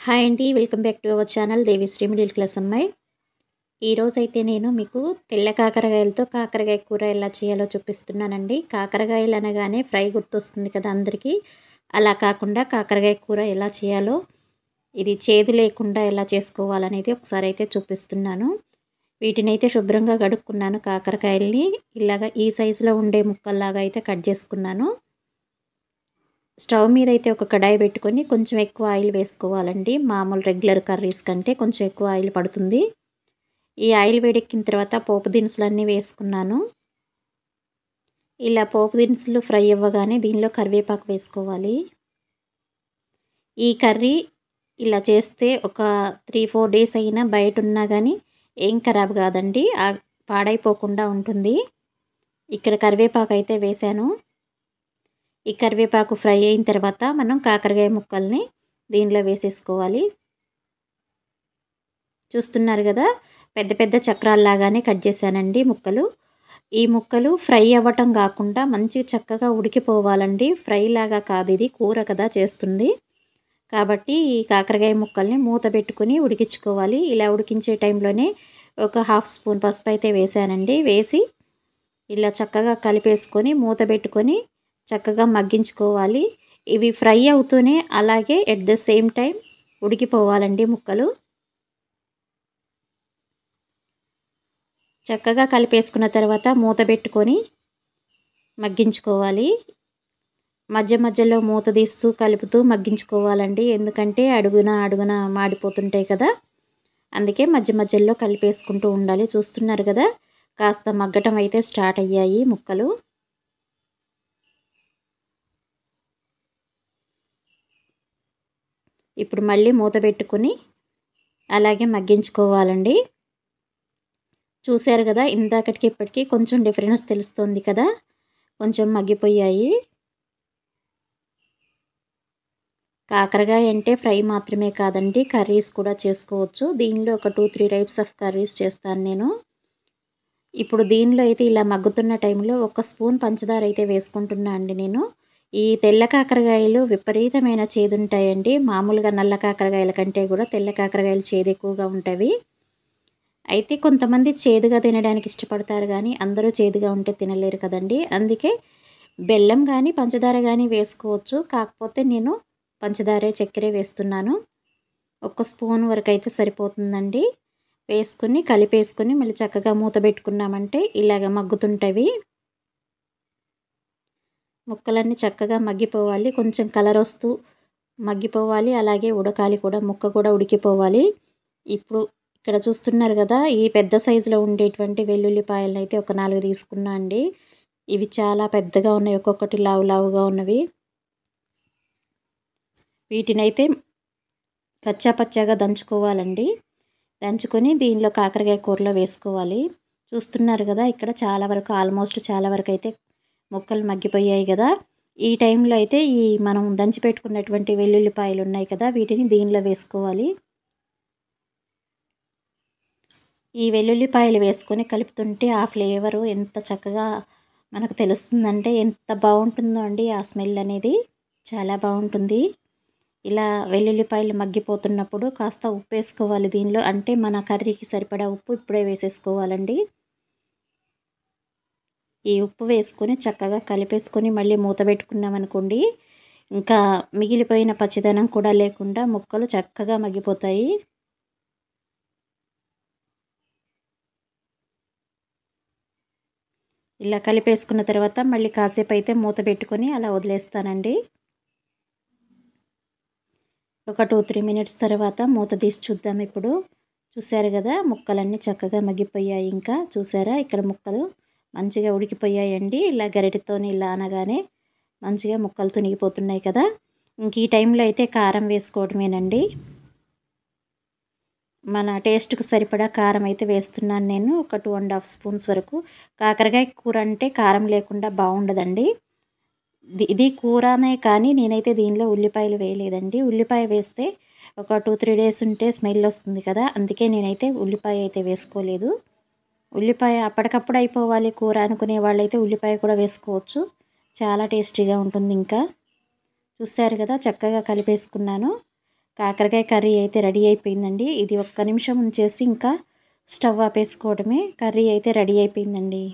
Hi అండి. Welcome back to our channel Devishri middle class అమ్మాయి. ఈరోజైతే నేను మీకు తెల్ల కాకరకాయలతో కాకరకాయ కూర ఎలా చేయాలో చూపిస్తున్నానండి. కాకరకాయలు అనగానే ఫ్రై గుర్తొస్తుంది కదా అందరికీ. అలా కాకుండా కాకరకాయ కూర ఎలా చేయాలో, ఇది చేదు లేకుండా ఎలా చేసుకోవాలనేది ఒకసారి అయితే చూపిస్తున్నాను. వీటినైతే శుభ్రంగా కడుక్కున్నాను. కాకరకాయల్ని ఇలాగా ఈ సైజులో ఉండే ముక్కల్లాగా అయితే కట్ చేసుకున్నాను. స్టవ్ మీద అయితే ఒక కడాయి పెట్టుకొని కొంచెం ఎక్కువ ఆయిల్ వేసుకోవాలండి. మామూలు రెగ్యులర్ కర్రీస్ కంటే కొంచెం ఎక్కువ ఆయిల్ పడుతుంది. ఈ ఆయిల్ వేడెక్కిన తర్వాత పోపు దినుసులన్నీ వేసుకున్నాను. ఇలా పోపు దినుసులు ఫ్రై అవ్వగానే దీనిలో కరివేపాకు వేసుకోవాలి. ఈ కర్రీ ఇలా చేస్తే ఒక 3-4 డేస్ అయినా బయట ఉన్నా కానీ ఏం ఖరాబ్ కాదండి, పాడైపోకుండా ఉంటుంది. ఇక్కడ కరివేపాకు అయితే వేసాను. ఈ కరివేపాకు ఫ్రై అయిన తర్వాత మనం కాకరకాయ ముక్కల్ని దీనిలో వేసేసుకోవాలి. చూస్తున్నారు కదా, పెద్ద పెద్ద చక్రాల్లాగానే కట్ చేశానండి ముక్కలు. ఈ ముక్కలు ఫ్రై అవ్వటం కాకుండా మంచి చక్కగా ఉడికిపోవాలండి. ఫ్రై లాగా కాదు, ఇది కూర కదా చేస్తుంది. కాబట్టి ఈ కాకరకాయ ముక్కల్ని మూత పెట్టుకుని ఉడికించుకోవాలి. ఇలా ఉడికించే టైంలోనే ఒక 1/2 స్పూన్ పసుపు అయితే వేసానండి. వేసి ఇలా చక్కగా కలిపేసుకొని మూత పెట్టుకొని చక్కగా మగ్గించుకోవాలి. ఇవి ఫ్రై అవుతూనే అలాగే ఎట్ ద సేమ్ టైం ఉడికిపోవాలండి ముక్కలు. చక్కగా కలిపేసుకున్న తర్వాత మూత పెట్టుకొని మగ్గించుకోవాలి. మధ్య మధ్యలో మూత తీస్తూ కలుపుతూ మగ్గించుకోవాలండి. ఎందుకంటే అడుగున మాడిపోతుంటాయి కదా, అందుకే మధ్య మధ్యలో కలిపేసుకుంటూ ఉండాలి. చూస్తున్నారు కదా, కాస్త మగ్గటం అయితే స్టార్ట్ అయ్యాయి ముక్కలు. ఇప్పుడు మళ్ళీ మూత పెట్టుకుని అలాగే మగ్గించుకోవాలండి. చూశారు కదా, ఇందాకటికి ఇప్పటికీ కొంచెం డిఫరెన్స్ తెలుస్తుంది కదా, కొంచెం మగ్గిపోయాయి. కాకరకాయ అంటే ఫ్రై మాత్రమే కాదండి, కర్రీస్ కూడా చేసుకోవచ్చు. దీనిలో ఒక 2-3 టైప్స్ ఆఫ్ కర్రీస్ చేస్తాను నేను. ఇప్పుడు దీనిలో అయితే ఇలా మగ్గుతున్న టైంలో 1 స్పూన్ పంచదార అయితే వేసుకుంటున్నా అండి నేను. ఈ తెల్ల కాకరకాయలు విపరీతమైన చేదు ఉంటాయండి. మామూలుగా నల్ల కాకరకాయల కంటే కూడా తెల్ల కాకరకాయలు చేదు ఎక్కువగా ఉంటాయి. అయితే కొంతమంది చేదుగా తినడానికి ఇష్టపడతారు కానీ అందరూ చేదుగా ఉంటే తినలేరు కదండి. అందుకే బెల్లం కానీ పంచదార కానీ వేసుకోవచ్చు. కాకపోతే నేను పంచదార చక్కెర వేస్తున్నాను. 1 స్పూన్ వరకు అయితే సరిపోతుందండి. వేసుకుని కలిపేసుకుని మళ్ళీ చక్కగా మూత పెట్టుకున్నామంటే ఇలాగ మగ్గుతుంటవి. ముక్కలన్నీ చక్కగా మగ్గిపోవాలి, కొంచెం కలర్ వస్తూ మగ్గిపోవాలి, అలాగే ఉడకాలి కూడా, ముక్క కూడా ఉడికిపోవాలి. ఇప్పుడు ఇక్కడ చూస్తున్నారు కదా, ఈ పెద్ద సైజులో ఉండేటువంటి వెల్లుల్లిపాయలను అయితే ఒక 4 తీసుకున్నా అండి. ఇవి చాలా పెద్దగా ఉన్నాయి, ఒక్కొక్కటి లావుగా ఉన్నవి. వీటినైతే పచ్చాగా దంచుకోవాలండి. దంచుకొని దీనిలో కాకరకాయ కూరలో వేసుకోవాలి. చూస్తున్నారు కదా, ఇక్కడ ఆల్మోస్ట్ చాలా వరకు అయితే ముక్కలు మగ్గిపోయాయి కదా. ఈ టైంలో అయితే ఈ మనం దంచి పెట్టుకున్నటువంటి వెల్లుల్లిపాయలు ఉన్నాయి కదా, వీటిని దీనిలో వేసుకోవాలి. ఈ వెల్లుల్లిపాయలు వేసుకొని కలుపుతుంటే ఆ ఫ్లేవరు ఎంత చక్కగా మనకు తెలుస్తుందంటే ఎంత బాగుంటుందో అండి. ఆ స్మెల్ అనేది చాలా బాగుంటుంది. ఇలా వెల్లుల్లిపాయలు మగ్గిపోతున్నప్పుడు కాస్త ఉప్పు వేసుకోవాలి దీనిలో. అంటే మన కర్రీకి సరిపడా ఉప్పు ఇప్పుడే వేసేసుకోవాలండి. ఈ ఉప్పు వేసుకొని చక్కగా కలిపేసుకొని మళ్ళీ మూత పెట్టుకున్నామనుకోండి, ఇంకా మిగిలిపోయిన పచ్చిదనం కూడా లేకుండా ముక్కలు చక్కగా మగ్గిపోతాయి. ఇలా కలిపేసుకున్న తర్వాత మళ్ళీ కాసేపు అయితే మూత పెట్టుకొని అలా వదిలేస్తానండి. ఒక 2-3 మినిట్స్ తర్వాత మూత తీసి చూద్దాం. ఇప్పుడు చూసారు కదా, ముక్కలన్నీ చక్కగా మగ్గిపోయాయి. ఇంకా చూసారా, ఇక్కడ ముక్కలు మంచిగా ఉడికిపోయాయండి. ఇలా గరిటెతోని ఇలా అనగానే మంచిగా ముక్కలు తునిగిపోతున్నాయి కదా. ఇంక ఈ టైంలో అయితే కారం వేసుకోవడమేనండి. మన టేస్ట్కి సరిపడా కారం అయితే వేస్తున్నాను నేను, ఒక 2.5 స్పూన్స్ వరకు. కాకరకాయ కూర అంటే కారం లేకుండా బాగుండదండి. ఇది కూరనే కానీ నేనైతే దీనిలో ఉల్లిపాయలు వేయలేదండి. ఉల్లిపాయ వేస్తే ఒక 2-3 డేస్ ఉంటే స్మెల్ వస్తుంది కదా, అందుకే నేనైతే ఉల్లిపాయ అయితే వేసుకోలేదు. ఉల్లిపాయ అప్పటికప్పుడు అయిపోవాలి కూర అనుకునే వాళ్ళైతే ఉల్లిపాయ కూడా వేసుకోవచ్చు, చాలా టేస్టీగా ఉంటుంది. ఇంకా చూసారు కదా, చక్కగా కలిపేసుకున్నాను. కాకరకాయ కర్రీ అయితే రెడీ అయిపోయిందండి. ఇది ఒక్క నిమిషం ఉంచేసి ఇంకా స్టవ్ ఆపేసుకోవడమే. కర్రీ అయితే రెడీ అయిపోయిందండి.